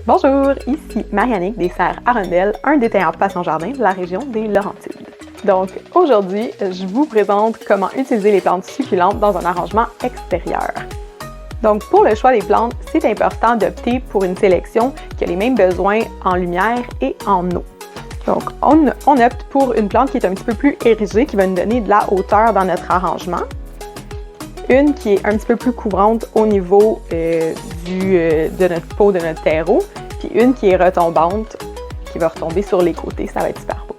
Bonjour, ici Mariannick des Serres Arundel, un détaillant passion jardin de la région des Laurentides. Donc aujourd'hui, je vous présente comment utiliser les plantes succulentes dans un arrangement extérieur. Donc pour le choix des plantes, c'est important d'opter pour une sélection qui a les mêmes besoins en lumière et en eau. Donc on opte pour une plante qui est un petit peu plus érigée, qui va nous donner de la hauteur dans notre arrangement. Une qui est un petit peu plus couvrante au niveau de notre pot, de notre terreau, puis une qui est retombante, qui va retomber sur les côtés, ça va être super beau.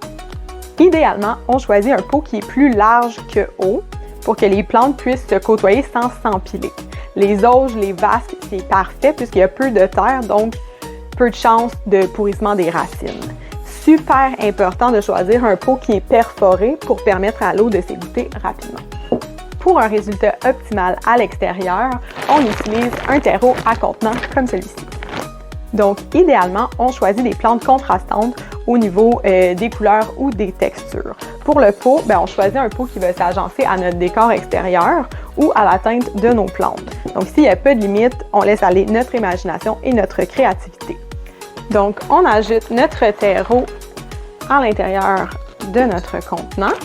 Idéalement, on choisit un pot qui est plus large que haut pour que les plantes puissent se côtoyer sans s'empiler. Les auges, les vasques, c'est parfait puisqu'il y a peu de terre, donc peu de chances de pourrissement des racines. Super important de choisir un pot qui est perforé pour permettre à l'eau de s'égoutter rapidement. Pour un résultat optimal à l'extérieur, on utilise un terreau à contenant comme celui-ci. Donc, idéalement, on choisit des plantes contrastantes au niveau des couleurs ou des textures. Pour le pot, on choisit un pot qui va s'agencer à notre décor extérieur ou à la teinte de nos plantes. Donc, s'il n'y a pas de limite, on laisse aller notre imagination et notre créativité. Donc, on ajoute notre terreau à l'intérieur de notre contenant.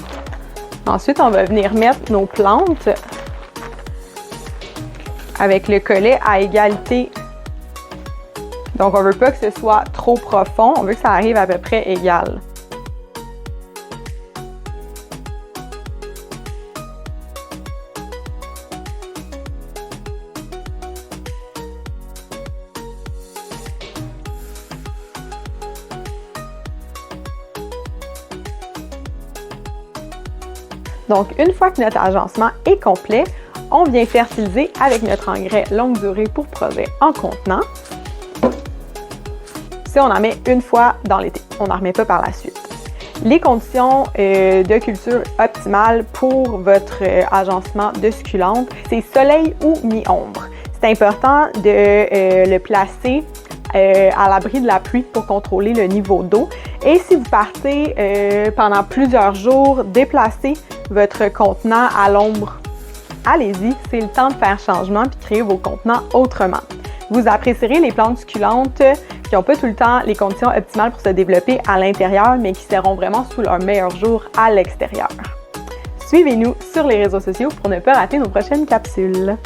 Ensuite, on va venir mettre nos plantes avec le collet à égalité. Donc, on ne veut pas que ce soit trop profond, on veut que ça arrive à peu près égal. Donc, une fois que notre agencement est complet, on vient fertiliser avec notre engrais longue durée pour projet en contenant. Ça, on en met une fois dans l'été, on n'en remet pas par la suite. Les conditions de culture optimales pour votre agencement de succulentes, c'est soleil ou mi-ombre. C'est important de le placer à l'abri de la pluie pour contrôler le niveau d'eau. Et si vous partez pendant plusieurs jours, déplacer votre contenant à l'ombre, allez-y, c'est le temps de faire changement puis créer vos contenants autrement. Vous apprécierez les plantes succulentes qui n'ont pas tout le temps les conditions optimales pour se développer à l'intérieur, mais qui seront vraiment sous leur meilleur jour à l'extérieur. Suivez-nous sur les réseaux sociaux pour ne pas rater nos prochaines capsules.